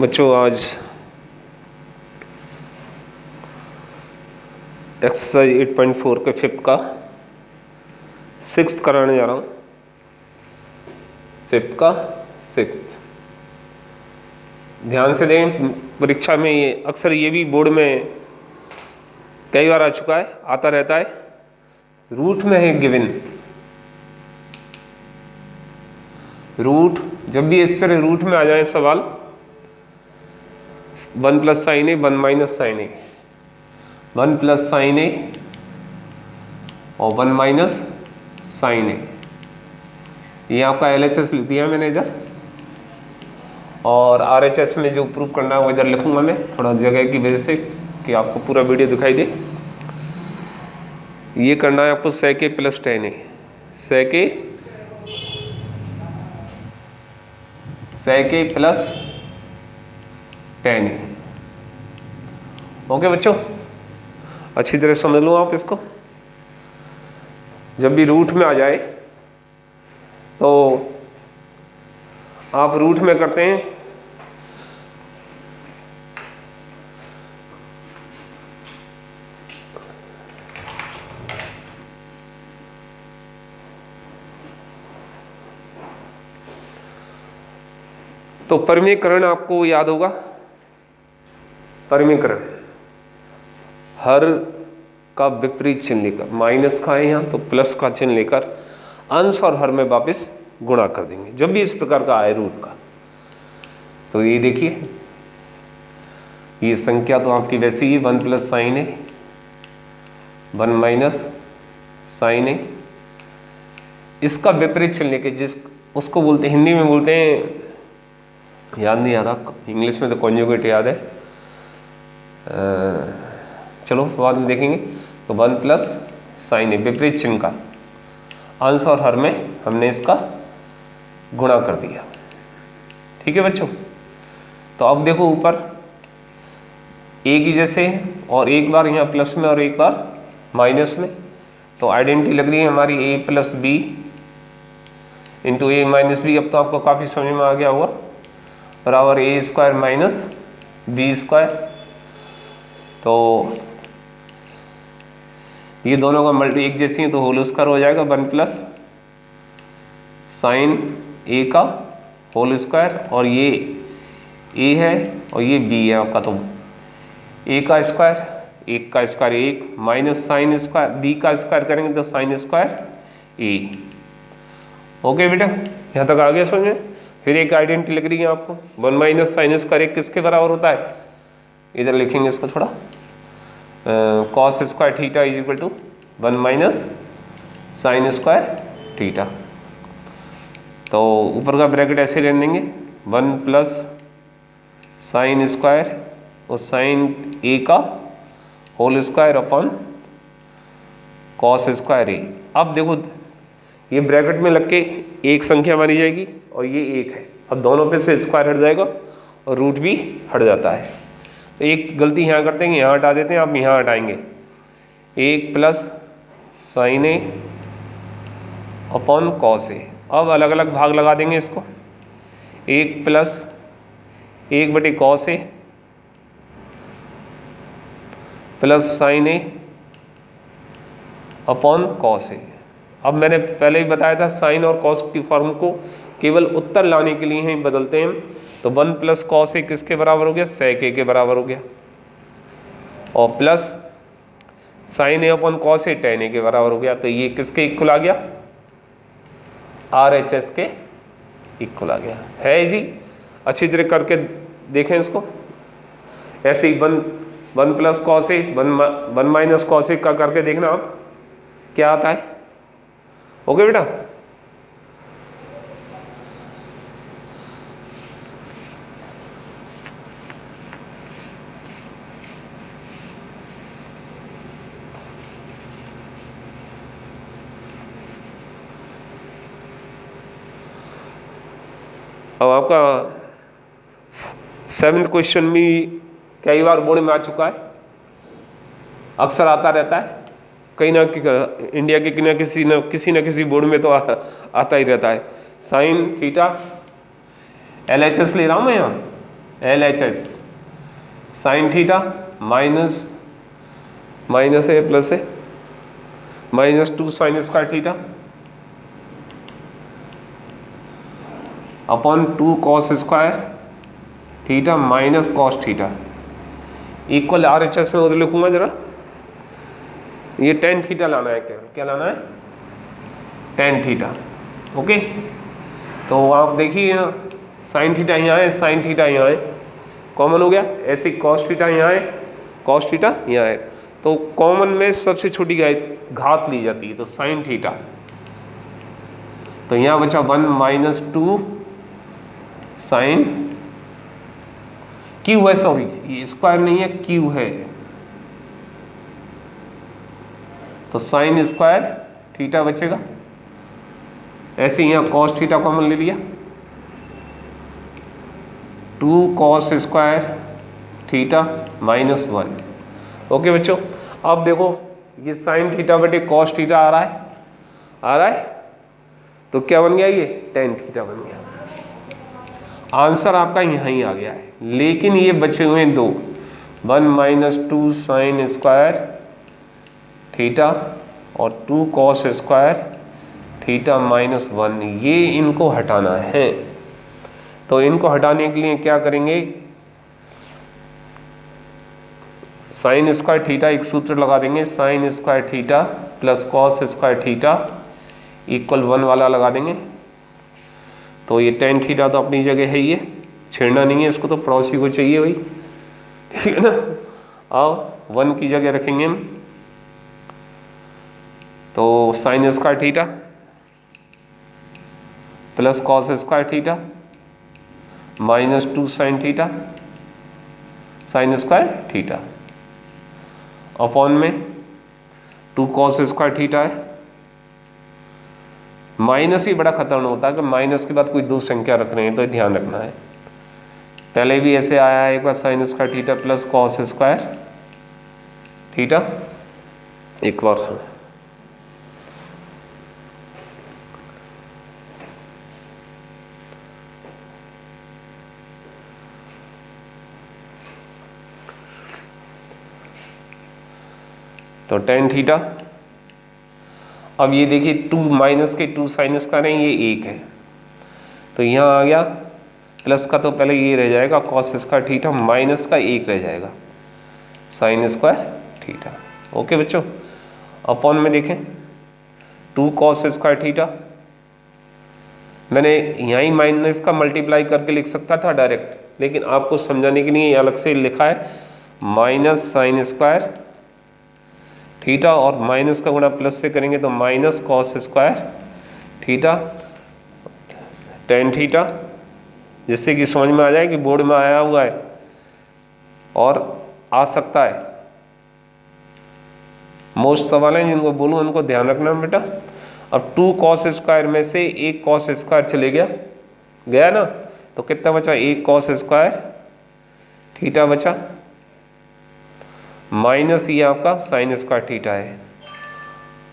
बच्चों आज एक्सरसाइज 8.4 के फिफ्थ का सिक्स्थ कराने जा रहा हूँ। फिफ्थ का सिक्स्थ ध्यान से दें। परीक्षा में ये अक्सर ये भी बोर्ड में कई बार आ चुका है, आता रहता है। रूट में है गिवन, रूट जब भी इस तरह रूट में आ जाए सवाल 1 प्लस साइन ए 1 माइनस साइन ए, 1 प्लस साइन ए और 1 माइनस साइन ए, ये आपका LHS लिख दिया मैंने इधर, और RHS में जो प्रूफ करना है वो इधर लिखूंगा मैं, थोड़ा जगह की वजह से कि आपको पूरा वीडियो दिखाई दे। ये करना है आपको sec a plus tan a, sec a plus tan a। Okay बच्चों, अच्छी तरह समझ लो आप इसको। जब भी रूट में आ जाए तो आप रूट में करते हैं तो परिमीकरण आपको याद होगा। परिमीकरण हर का विपरीत चिन्ह लेकर, माइनस का है यहाँ तो प्लस का चिन्ह लेकर अंश और हर में वापस गुणा कर देंगे जब भी इस प्रकार का आए रूट का। तो ये देखिए, ये संख्या तो आपकी वैसी ही 1 प्लस साइन ए 1 माइनस साइन ए, इसका विपरीत चिन्ह लेके जिस उसको बोलते हैं, हिंदी में बोलते हैं, याद नहीं आ रहा, इंग्लिश में तो कॉन्जुगेट याद है, चलो बाद में देखेंगे। तो 1 प्लस साइन ए विपरीत चिन्ह का अंश और हर में हमने इसका गुणा कर दिया। ठीक है बच्चों, तो अब देखो ऊपर एक ही जैसे और एक बार यहाँ प्लस में और एक बार माइनस में, तो आइडेंटिटी लग रही है हमारी a plus B into A minus B. अब तो आपको काफ़ी समझ में आ गया होगा, बराबर ए स्क्वायर माइनस बी स्क्वायर। तो ये दोनों का मल्टी एक जैसी है तो होल स्क्वायर हो जाएगा 1 प्लस साइन ए का होल स्क्वायर, और ये ए है और ये बी है आपका, तो ए का स्क्वायर, एक का square 1 minus sine square, B का स्क्वायर करेंगे तो साइन स्क्वायर ए। ओके बेटा, यहाँ तक आ गया समझ में। फिर एक आइडेंटिटी लग रही है आपको 1 माइनस साइन स्क्वायर एक किसके बराबर होता है, इधर लिखेंगे इसको थोड़ा, cos square theta is equal to 1 minus sine square theta. तो ऊपर का ब्रैकेट ऐसे रहने देंगे 1 प्लस साइन स्क्वायर और साइन ए का whole square upon cos square A. अब देखो ये ब्रैकेट में लग के एक संख्या मानी जाएगी और ये एक है, अब दोनों पे से स्क्वायर हट जाएगा और रूट भी हट जाता है। तो एक गलती यहाँ करते हैं, यहाँ हटा देते हैं, आप यहाँ हटाएंगे 1 plus sign A upon cos A. अब अलग अलग भाग लगा देंगे इसको, 1 प्लस 1 बटे cos A plus sign A upon cos A. अब मैंने पहले ही बताया था साइन और कॉस की फॉर्म को केवल उत्तर लाने के लिए ही बदलते हैं। तो 1 प्लस कॉस ए किसके बराबर हो गया, sec a के बराबर हो गया, और plus sign A upon cos A tan a के बराबर हो गया। तो ये किसके इक्वल आ गया, RHS के इक्वल आ गया है जी। अच्छी तरह करके देखें इसको, ऐसे ही 1 प्लस कॉस ए 1 माइनस कॉस ए का करके देखना आप क्या आता है। ओके बेटा, अब आपका 7th क्वेश्चन भी कई बार बोर्ड में आ चुका है, अक्सर आता रहता है, कहीं ना इंडिया के किसी न किसी बोर्ड में तो आता ही रहता है। साइन थीटा LHS ले रहा हूँ मैं यहाँ, LHS sine theta minus minus है प्लस है -2 sign square theta upon 2 cos square theta minus cos theta equal RHS में उधर लिखूंगा जरा, ये टेन थीटा लाना है, क्या लाना है, टेन थीटा। ओके, तो आप देखिए साइन थीटा यहाँ है, साइन थीटा यहाँ है, कॉमन हो गया, ऐसे कॉस थीटा यहाँ है, कॉस थीटा यहाँ है, तो कॉमन में सबसे छोटी घात ली जाती है, तो साइन थीटा, तो यहाँ बचा 1 - 2 साइन क्यू है, सॉरी ये स्क्वायर नहीं है, क्यू है, तो साइन स्क्वायर थीटा बचेगा। ऐसे यहाँ कॉस थीटा कॉमन ले लिया, 2 कॉस स्क्वायर थीटा -1। ओके बच्चों, अब देखो ये साइन थीटा बटे कॉस थीटा आ रहा है, तो क्या बन गया, ये टेन थीटा बन गया। आंसर आपका यहीं आ गया है, लेकिन ये बचे हुए दो, 1 - 2 साइन स्क्वायर थीटा और 2 कॉस स्क्वायर थीटा -1, ये इनको हटाना है। तो इनको हटाने के लिए क्या करेंगे, साइन स्क्वायर थीटा एक सूत्र लगा देंगे, sign square theta plus cos square theta equal 1 वाला लगा देंगे। तो ये टेन थीटा तो अपनी जगह है, ये छेड़ना नहीं है इसको, तो पड़ोसी को चाहिए भाई, ठीक है ना। आओ 1 की जगह रखेंगे हम, तो sine square theta plus cos square theta -2 sign theta sign square theta upon में 2 कॉस स्क्वायर थीटा है। माइनस ही बड़ा खतरनाक होता है कि माइनस के बाद कोई दो संख्या रख रहे हैं, तो ध्यान रखना है। पहले भी ऐसे आया है एक बार, sine square theta plus cos square theta, एक बार तो टेन थीटा। अब ये देखिए 2 माइनस के 2 साइन स्क्वायर है, ये 1 है, तो यहाँ आ गया प्लस का, तो पहले ये रह जाएगा कॉस स्क्वायर थीटा माइनस का 1 रह जाएगा साइन स्क्वायर थीटा। ओके बच्चों, अपॉन में देखें 2 कॉस स्क्वायर थीटा, मैंने यहाँ ही माइनस का मल्टीप्लाई करके लिख सकता था डायरेक्ट, लेकिन आपको समझाने के लिए अलग से लिखा है माइनस साइन स्क्वायर थीटा, और माइनस का गुणा प्लस से करेंगे तो minus cos square theta tan theta, जिससे कि समझ में आ जाए कि बोर्ड में आया हुआ है और आ सकता है। मोस्ट सवाल हैं जिनको बोलूँ उनको ध्यान रखना बेटा। अब 2 कॉस स्क्वायर में से 1 कॉस स्क्वायर चले गया ना, तो कितना बचा, 1 कॉस स्क्वायर थीटा बचा माइनस ये आपका साइन स्क्वायर थीटा है।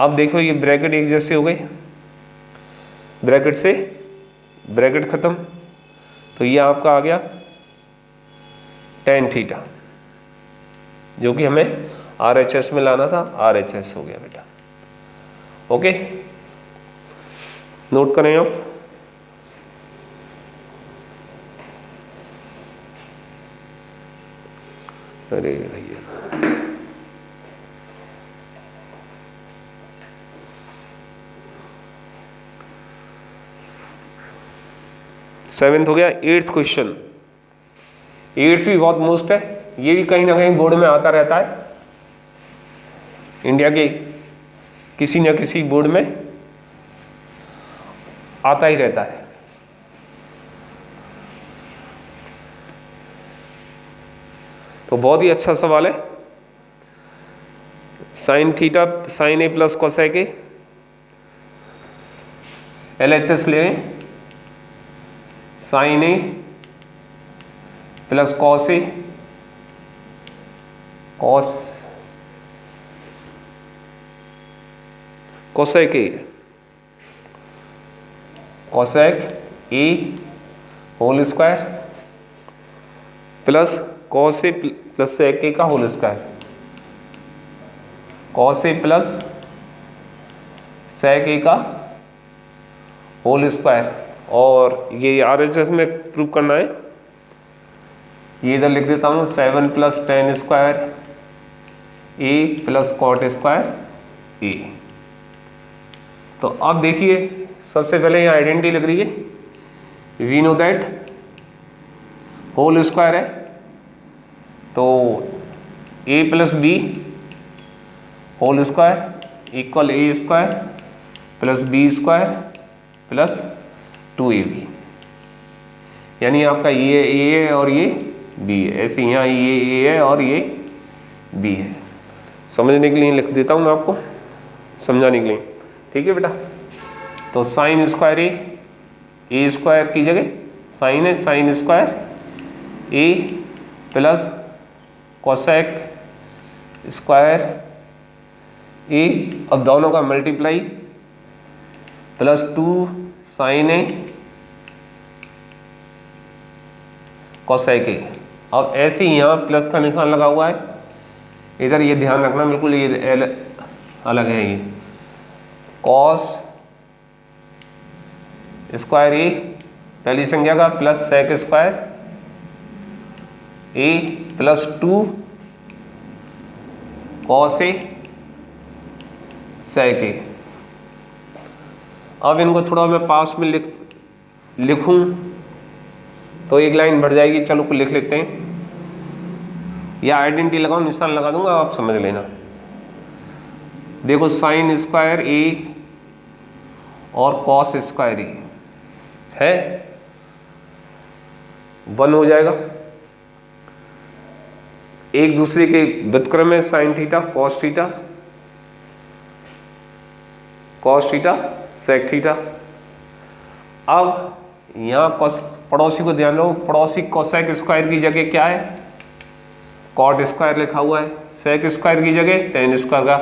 अब देखो ये ब्रैकेट एक जैसे हो गए, ब्रैकेट से ब्रैकेट खत्म, तो ये आपका आ गया टेन थीटा, जो कि हमें RHS में लाना था, RHS हो गया बेटा। ओके, नोट करें आप। अरे भैया, सेवेंथ हो गया। 8th क्वेश्चन, 8th भी बहुत मोस्ट है, ये भी कहीं ना कहीं बोर्ड में आता रहता है, इंडिया के किसी न किसी बोर्ड में आता ही रहता है। तो बहुत ही अच्छा सवाल है। Sine theta sine A plus cosec A, LHS ले लें, sine A plus cos A cos cosec A cosec A whole square plus cos A plus sec A का whole square, cos A plus sec A का whole square, और ये RHS में prove करना है। ये इधर लिख देता हूँ 7 plus tan square A plus cot square A. तो अब देखिए सबसे पहले यहाँ आइडेंटिटी लग रही है, we know that whole square है, तो A plus B whole square equal A square plus B square plus 2ab, यानी आपका ये ए है और ये बी है। ऐसे यहाँ ये ए है और ये बी है। समझने के लिए लिख देता हूँ मैं आपको, समझाने के लिए, ठीक है बेटा। तो साइन स्क्वायर ए स्क्वायर की जगह साइन है, sine square A plus cosec square A, अब दोनों का multiply plus 2 sine A cosec A. अब ऐसे ही यहाँ प्लस का निशान लगा हुआ है, इधर ये ध्यान रखना बिल्कुल, ये एल अलग है, ये कॉस स्क्वायर ए पहली संख्या का plus sec square A plus 2 cos A सेक ए। अब इनको थोड़ा मैं पास में लिखूं तो एक लाइन बढ़ जाएगी, चलो को लिख लेते हैं, या आइडेंटिटी लगाओ, निशान लगा दूंगा, आप समझ लेना। देखो साइन स्क्वायर ए और कॉस स्क्वायर ए है 1 हो जाएगा, एक दूसरे के व्युत्क्रम में sine theta cos theta sec theta. अब यहाँ पड़ोसी को ध्यान रखो, पड़ोसी कोसेक स्क्वायर की जगह क्या है, कॉट स्क्वायर लिखा हुआ है, सेक स्क्वायर की जगह टेन स्क्वायर का।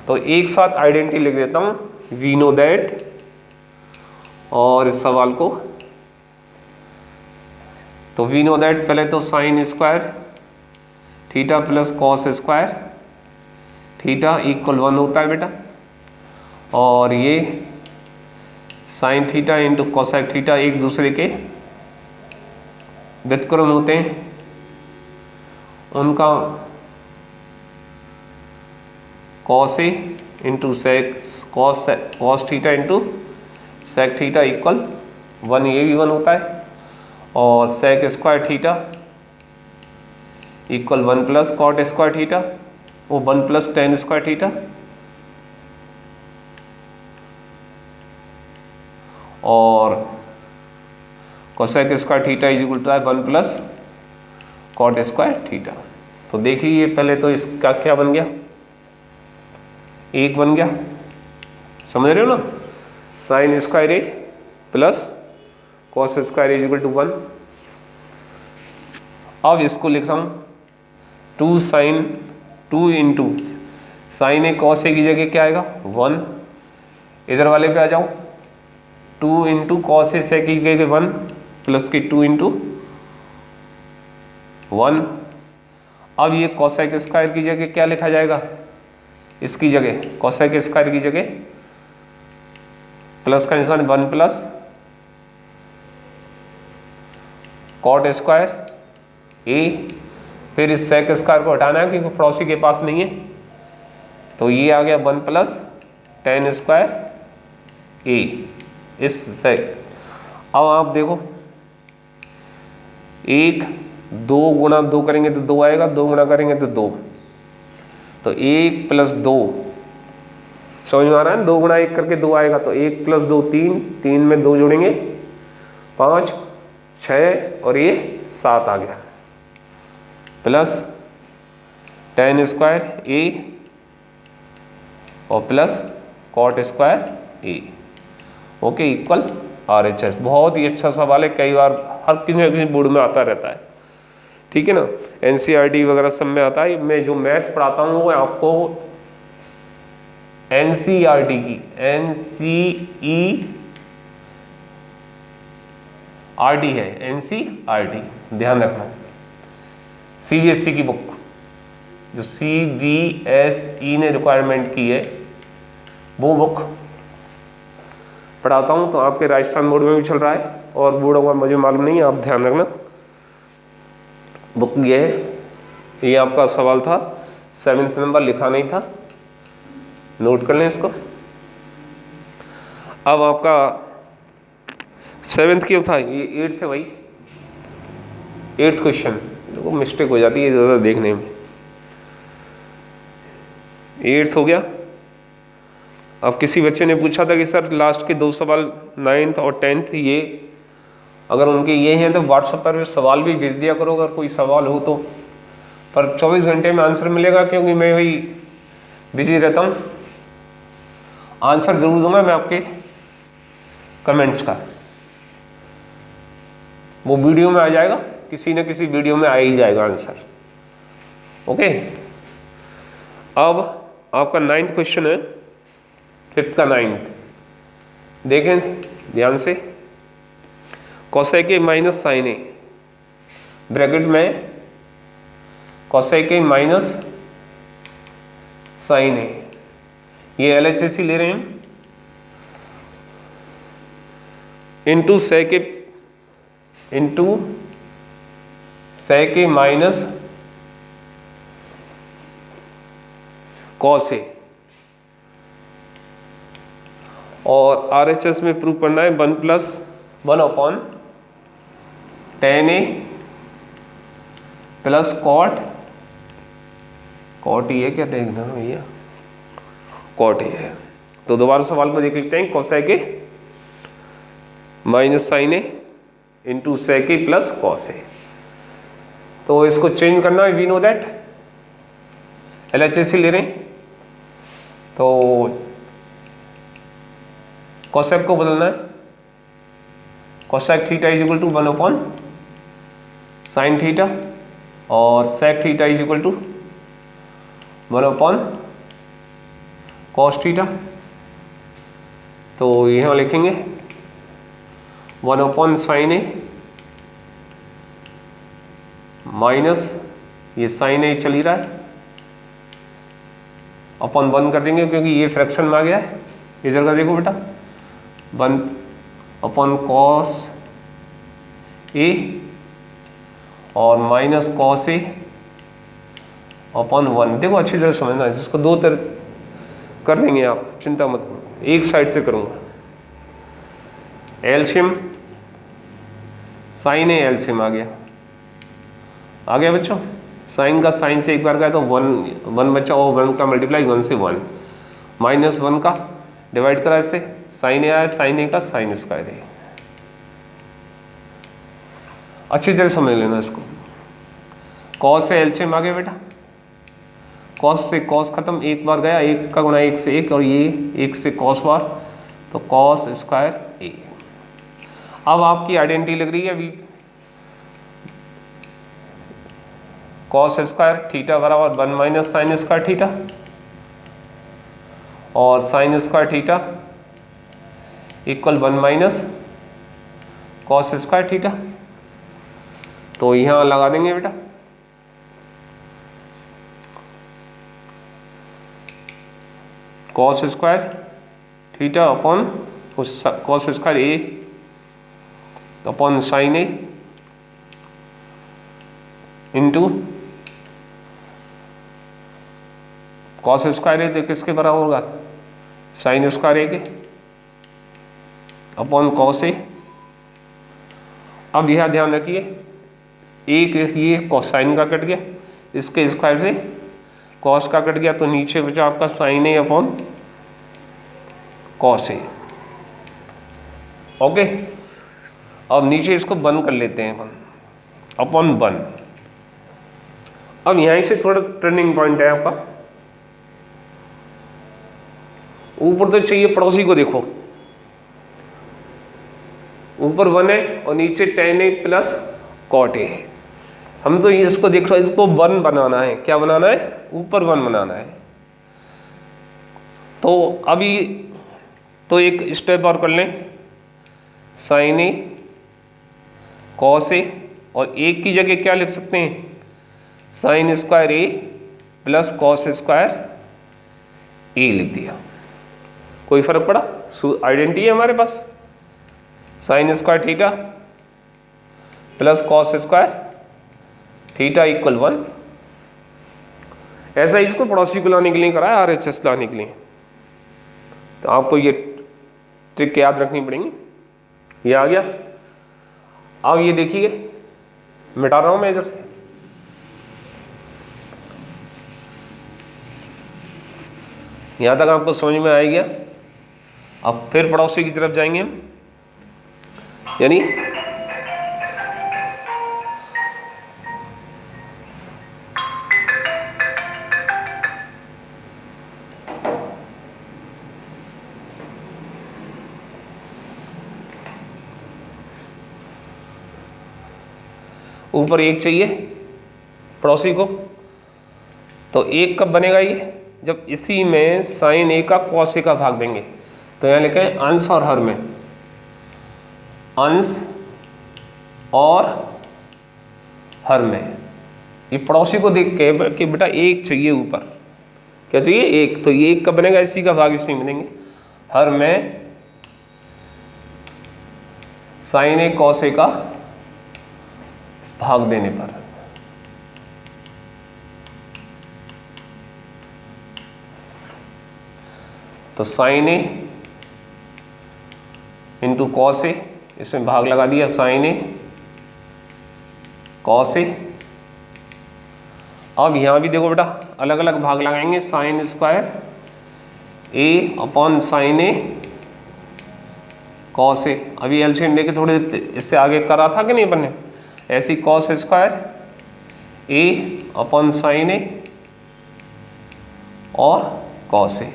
तो एक साथ आइडेंटिटी लिख देता हूँ, वी नो दैट, और इस सवाल को तो वी नो दैट पहले तो sine square theta plus cos square theta equal 1 होता है बेटा, और ये sine theta into cosec theta एक दूसरे के व्युत्क्रम होते हैं, उनका cos A into sec cos theta into sec theta equal 1, ये भी 1 होता है, और sec square theta equal 1 plus cot square theta, वो 1 प्लस टेन स्क्वायर थीटा, और cosec square theta is equal to 1 plus cot square theta. तो देखिए ये पहले तो इसका क्या बन गया, 1 बन गया, समझ रहे हो ना, sine square A plus cos square is equal to 1। अब इसको लिख रहा हूँ 2 sine 2 into sine A cos A की जगह क्या आएगा 1, इधर वाले पे आ जाओ, 2 इंटू कॉस ए सेक की जगह 1 प्लस की 2 इंटू 1। अब ये कोसेक स्क्वायर की जगह क्या लिखा जाएगा, इसकी जगह कोसेक स्क्वायर की जगह प्लस का निशान 1 प्लस कॉट स्क्वायर ए, फिर इस सेक स्क्वायर को हटाना है क्योंकि पड़ोसी के पास नहीं है, तो ये आ गया 1 प्लस टेन स्क्वायर ए इस सेक। अब आप देखो 1 2 गुणा 2 करेंगे तो 2 आएगा, 2 गुणा करेंगे तो 2, तो 1 प्लस 2, समझ में आ रहा है, 2 गुणा 1 करके 2 आएगा, तो 1 प्लस 2 3, 3 में 2 जोड़ेंगे 5 6 और ये 7 आ गया, प्लस टेन स्क्वायर ए और प्लस कॉट स्क्वायर ए, ओके इक्वल RHS। बहुत ही अच्छा सवाल है, कई बार हर किसी बोर्ड में आता रहता है, ठीक है ना, NCERT वगैरह सब में आता है। मैं जो मैथ पढ़ाता हूँ वो आपको NCERT की NCERT है, NCERT ध्यान रखना, CBSE की बुक, जो CBSE ने रिक्वायरमेंट की है वो बुक पढ़ाता हूँ। तो आपके राजस्थान बोर्ड में भी चल रहा है और बोर्डों का मुझे मालूम नहीं है, आप ध्यान रखना। बुक ये है, ये आपका सवाल था 7th नंबर, लिखा नहीं था, नोट कर लें इसको। अब आपका 7th क्यों था, ये 8th है भाई, 8th क्वेश्चन। देखो मिस्टेक हो जाती है ज़्यादा देखने में। 8th हो गया। अब किसी बच्चे ने पूछा था कि सर लास्ट के 2 सवाल 9th और 10th, ये अगर उनके ये हैं तो व्हाट्सएप पर सवाल भी भेज दिया करो अगर कोई सवाल हो तो, पर 24 घंटे में आंसर मिलेगा क्योंकि मैं वही बिजी रहता हूँ। आंसर जरूर दूंगा मैं आपके कमेंट्स का, वो वीडियो में आ जाएगा, किसी न किसी वीडियो में आ ही जाएगा आंसर। ओके, अब आपका 9th क्वेश्चन है, 5th का 9th, देखें ध्यान से। Cosec A minus sine A, bracket में cosec A minus sine A, ये LHS ले रहे हैं, into sec A minus cos A, और RHS में प्रूव करना है 1 + 1 अपॉन tan A plus cot A है, क्या देखना भैया, कॉट ए है। तो दोबारा सवाल में देख लेते हैं, cosec A minus sine A into sec A plus cos A. तो इसको चेंज करना है, वी नो दैट LHS ले रहे हैं, तो कोसेक को बदलना है, cosec theta is equal to 1 upon sine theta, और sec theta is equal to 1 upon cos theta. तो यहाँ लिखेंगे 1 अपॉन साइन ए माइनस ये साइन ए चल ही रहा है, अपॉन 1 कर देंगे क्योंकि ये फ्रैक्शन में आ गया है। इधर का देखो बेटा, 1 अपॉन कॉस ए और माइनस कॉस ए अपॉन 1। देखो अच्छी तरह समझना है, जिसको 2 तरह कर देंगे आप, चिंता मत करो, एक साइड से करूँगा। एलसीएम साइन ए, एलसीएम आ गया बच्चों। साइन का साइन से एक बार गया तो 1 बचा, और 1 का मल्टीप्लाई 1 से 1, माइनस 1 का डिवाइड करा इससे, साइन ए आया, साइन ए का साइन स्क्वायर ए। अच्छी तरह समझ लेना इसको। कॉस से एलसीएम आ गया बेटा, कॉस से कॉस खत्म, एक बार गया, 1 का गुणा 1 से 1, और ये 1 से कॉस बार, तो कॉस स्क्वायर ए। अब आपकी आइडेंटिटी लग रही है अभी, कॉस स्क्वायर थीटा बराबर 1 माइनस साइन स्क्वायर थीटा, और sine square theta equal 1 minus cos square theta. तो यहां लगा देंगे बेटा, cos square theta upon cos square A upon sine A into cos square A, तो किसके बराबर होगा, साइन स्क्वायर ए के अपॉन कॉस ए। अब यह ध्यान रखिए, एक ये कोसाइन का कट गया, इसके स्क्वायर से कॉस का कट गया, तो नीचे बचा आपका sign A upon cos A. Okay, अब नीचे इसको 1 कर लेते हैं, अपॉन 1। अब यहीं से थोड़ा टर्निंग पॉइंट है आपका, ऊपर तो चाहिए, पड़ोसी को देखो, ऊपर 1 है और नीचे tan a plus cot a है। हम तो ये इसको देख रहे, इसको 1 बनाना है, क्या बनाना है, ऊपर 1 बनाना है। तो अभी तो एक स्टेप और कर लें, साइन ए कॉस ए, और एक की जगह क्या लिख सकते हैं, sine square A plus cos square A लिख दिया। कोई फर्क पड़ा? आइडेंटिटी है हमारे पास, sine square theta plus cos square theta equal 1। ऐसा इसको पड़ोसी को लाने के लिए कराया, RHS लाने के लिए। तो आपको ये ट्रिक याद रखनी पड़ेगी। ये आ गया। अब ये देखिए, मिटा रहा हूं मैं इधर से। यहां तक आपको समझ में आ गया। अब फिर पड़ोसी की तरफ जाएंगे हम, यानी ऊपर एक चाहिए पड़ोसी को, तो एक कब बनेगा ये? जब इसी में साइन ए का कॉस ए का भाग देंगे। तो यहाँ लिखें अंश और हर में, अंश और हर में। ये पड़ोसी को देख के कि बेटा एक चाहिए ऊपर, क्या चाहिए? एक। तो ये एक कब बनेगा? इसी का भाग इसी में देंगे। हर में साइन ए कॉस ए का भाग देने पर। तो sign A into cos A, इसमें भाग लगा दिया साइन ए कॉस ए। अब यहां भी देखो बेटा अलग अलग भाग लगाएंगे, sign square A upon sine A cos ए। अभी एलसीएम लेके थोड़े इससे आगे करा था कि नहीं अपन ने? ऐसी cos square A upon sine ए और कॉस ए।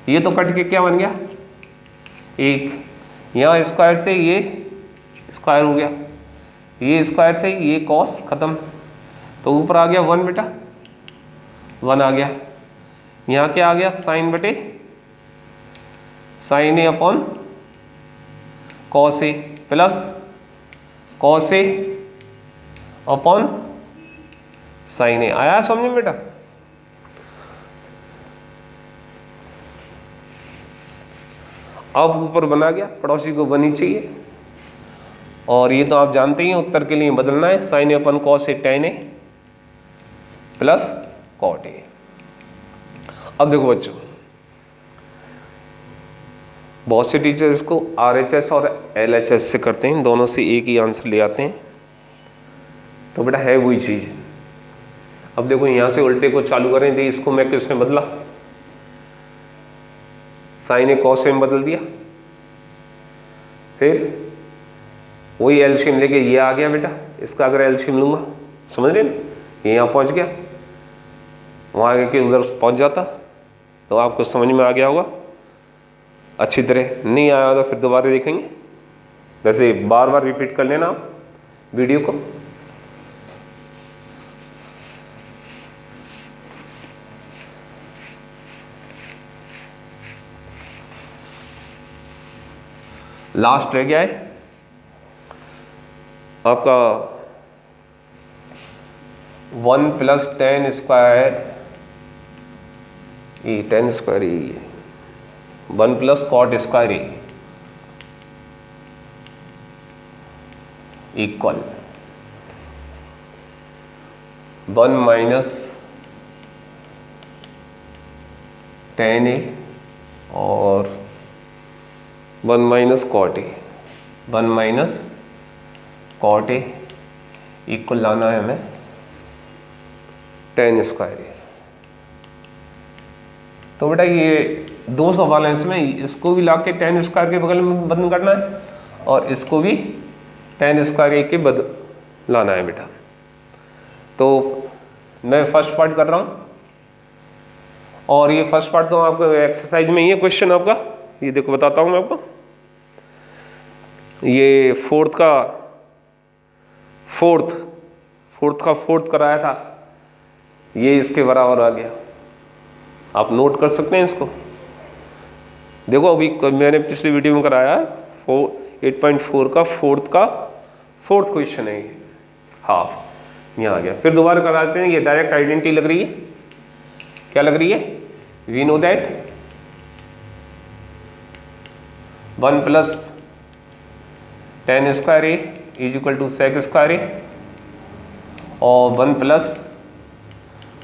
ये तो कट के क्या बन गया? एक। यहाँ स्क्वायर से ये स्क्वायर हो गया, ये स्क्वायर से ये कॉस खत्म। तो ऊपर आ गया 1 बेटा, 1 आ गया। यहाँ क्या आ गया? साइन बटे sign A upon cos A plus cos A upon sine ए। आया समझ में बेटा? अब ऊपर बना गया, पड़ोसी को बनी चाहिए। और ये तो आप जानते ही हैं, उत्तर के लिए बदलना है, sine A upon cos A tan A plus cot A. अब देखो बच्चों, बहुत से टीचर इसको RHS और LHS से करते हैं, दोनों से एक ही आंसर ले आते हैं। तो बेटा है वही चीज। अब देखो यहां से उल्टे को चालू करें, तो इसको मैं किसमें बदला? साइन ए कॉस ए में बदल दिया। फिर वही एलसीएम लेके ये आ गया बेटा, इसका अगर एलसीएम लूंगा, समझ रहे ना, ये यहाँ पहुंच गया, वहां आगे के उधर पहुंच जाता। तो आपको समझ में आ गया होगा अच्छी तरह। नहीं आया तो फिर दोबारा देखेंगे, वैसे बार बार रिपीट कर लेना आप वीडियो को। लास्ट रह गया है आपका 1 plus tan square E, 10 square E, 1 plus cot square E equal 1 minus tan A और 1 minus cot A, 1 minus cot A equal लाना है हमें 10 स्क्वायर ए। तो बेटा ये दो सवाल हैं इसमें, इसको भी लाके 10 स्क्वायर के बगल में बंद करना है और इसको भी 10 स्क्वायर ए के बदल लाना है बेटा। तो मैं फर्स्ट पार्ट कर रहा हूँ और ये फर्स्ट पार्ट तो आपको एक्सरसाइज में ही है क्वेश्चन आपका। ये देखो बताता हूँ मैं आपको, ये फोर्थ का फोर्थ कराया था, ये इसके बराबर आ गया। आप नोट कर सकते हैं इसको। देखो अभी मैंने पिछली वीडियो में कराया है 8.4 का फोर्थ क्वेश्चन है ये, हाफ। यहाँ आ गया। फिर दोबारा कराते हैं, ये डायरेक्ट आइडेंटिटी लग रही है, क्या लग रही है, we know that 1 plus tan square A is equal to sec square A और 1 plus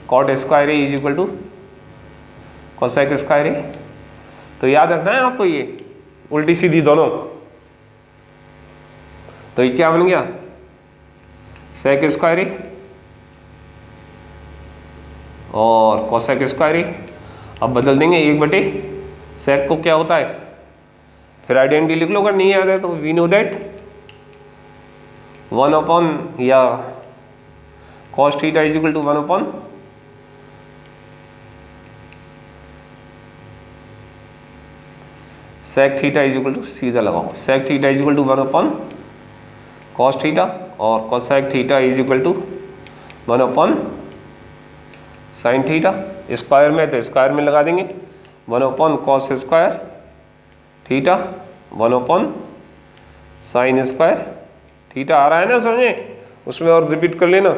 cot square A is equal to cosec square A. तो याद रखना है आपको, ये उल्टी सीधी दोनों। तो ये क्या बन गया, सेक स्क्वायर ए और कोसेक स्क्वायर ए। अब बदल देंगे 1 बटे सेक को क्या होता है, फिर आइडेंटिटी लिख लो अगर नहीं याद है तो। वी नो दैट 1 अपॉन या cos theta is equal to 1 upon sec theta is equal to, सीधा लगाओ, sec theta is equal to 1 upon cos theta और cosec theta is equal to 1 upon sine theta. Square में तो square में लगा देंगे, 1 upon cos square theta 1 upon sine square theta. आ रहा है ना समझे, उसमें और रिपीट कर लेना।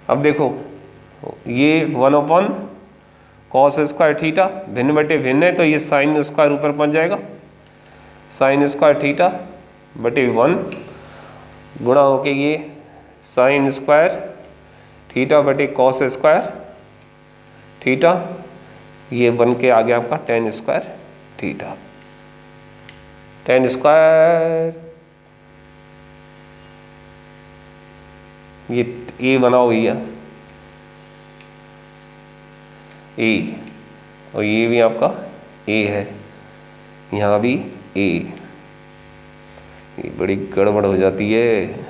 अब देखो ये 1 अपॉन कॉस स्क्वायर थीटा भिन्न बटे भिन्न है, तो ये साइन स्क्वायर ऊपर पहुंच जाएगा, साइन स्क्वायर थीटा बटे 1 गुणा होके ये साइन स्क्वायर थीटा बटे कॉस स्क्वायर थीटा, ये बन के आ गया आपका tan square theta. tan square ये ए बनाओ भैया, ए, और ये भी आपका ए है, यहाँ भी ए, ये बड़ी गड़बड़ हो जाती है,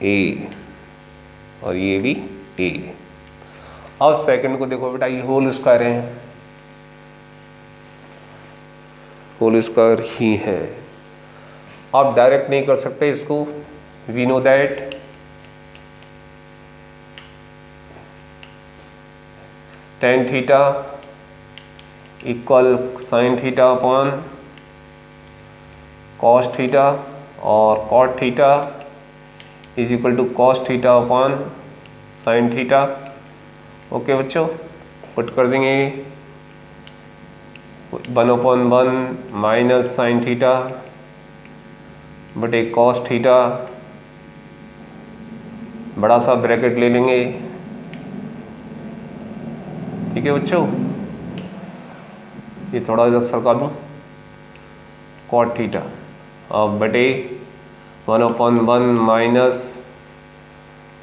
ए और ये भी ए। अब सेकंड को देखो बेटा, ये होल स्क्वायर है, होल स्क्वायर ही है। आप डायरेक्ट नहीं कर सकते इसको, we know that tan theta equal sine theta upon cos theta और cot theta is equal to cos theta upon sine theta. Okay बच्चों, पुट कर देंगे 1 अपॉन 1 माइनस साइन थीटा बटे कॉस थीटा, बड़ा सा ब्रैकेट ले लेंगे, ठीक है बच्चों। ये थोड़ा इधर सरका दो, कॉट थीटा अब बटे 1 अपॉन 1 माइनस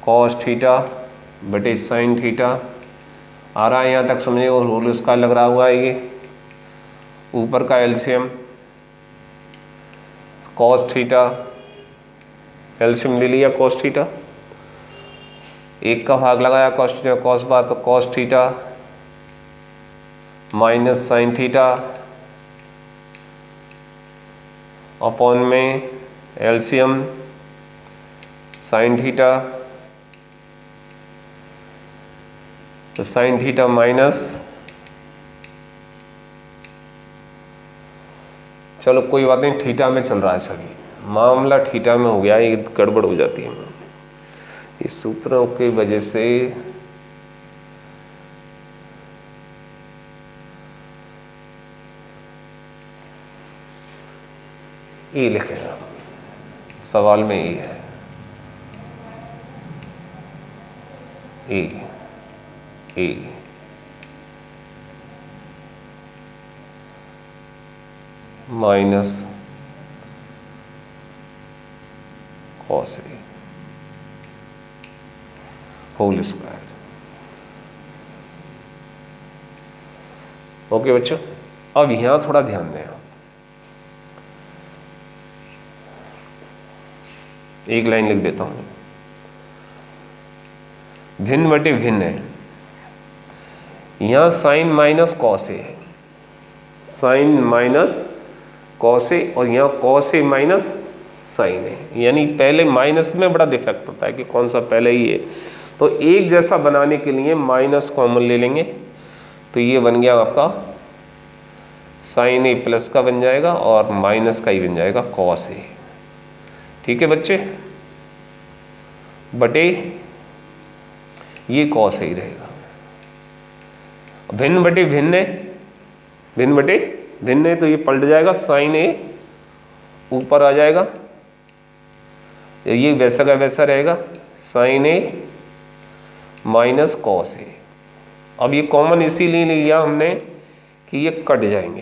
कॉस थीटा बटे साइन थीटा। आ रहा है यहाँ तक समझे, और होल स्क्वायर लग रहा हुआ है, ये ऊपर का एलसीएम कॉस थीटा, एलसीएम ले लिया कॉस थीटा, एक का भाग लगाया कॉस थीटा कॉस बार, तो cos theta minus sine theta upon में एलसीएम साइन थीटा, तो साइन थीटा माइनस, चलो कोई बात नहीं, थीटा में चल रहा है सभी, मामला थीटा में हो गया, ये गड़बड़ हो जाती है ये सूत्रों की वजह से। ये लिखेगा सवाल में, ये है ए माइनस कॉस ए होल स्क्वायर। ओके बच्चों, अब यहां थोड़ा ध्यान दें, एक लाइन लिख देता हूं, भिन्न बटे भिन्न है, यहां साइन माइनस कॉस ए है, साइन माइनस कॉस ए, और यहाँ कॉस ए माइनस साइन है, यानी पहले माइनस में बड़ा डिफेक्ट होता है कि कौन सा पहले ही है। तो एक जैसा बनाने के लिए माइनस कॉमन ले लेंगे, तो ये बन गया आपका साइन ए प्लस का बन जाएगा और माइनस का ही बन जाएगा कॉस ए। ठीक है बच्चे, बटे ये कॉस ए रहेगा। भिन्न बटे भिन्न है, भिन्न बटे भिन्न है तो ये पलट जाएगा, साइन ए ऊपर आ जाएगा, ये वैसा का वैसा रहेगा, साइन ए माइनस कॉस ए। अब ये कॉमन इसीलिए लिया हमने कि ये कट जाएंगे,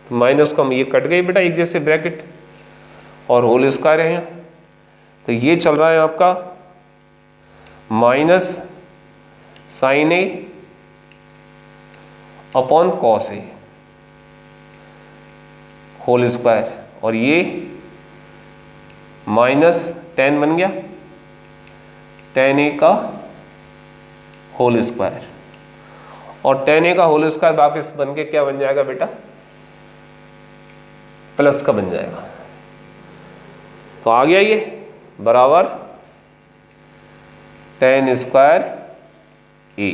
तो माइनस कम ये कट गए बेटा एक जैसे ब्रैकेट, और होल स्क्वायर है यहाँ, तो ये चल रहा है आपका minus sine A upon cos A whole square, और ये माइनस टेन बन गया, टेन ए का होल स्क्वायर, और टेन ए का होल स्क्वायर वापस बन के क्या बन जाएगा बेटा, प्लस का बन जाएगा। तो आ गया ये बराबर tan square A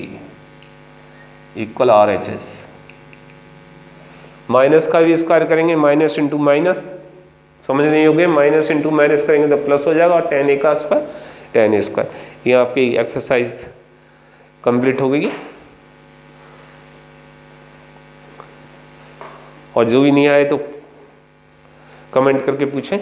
equal R H S. Minus का भी स्क्वायर करेंगे, माइनस इंटू माइनस, समझ नहीं होगे, माइनस इंटू माइनस करेंगे तो प्लस हो जाएगा, और टेन ए का स्क्वायर टेन ए स्क्वायर। ये आपकी एक्सरसाइज कंप्लीट हो गई। और जो भी नहीं आए तो कमेंट करके पूछें।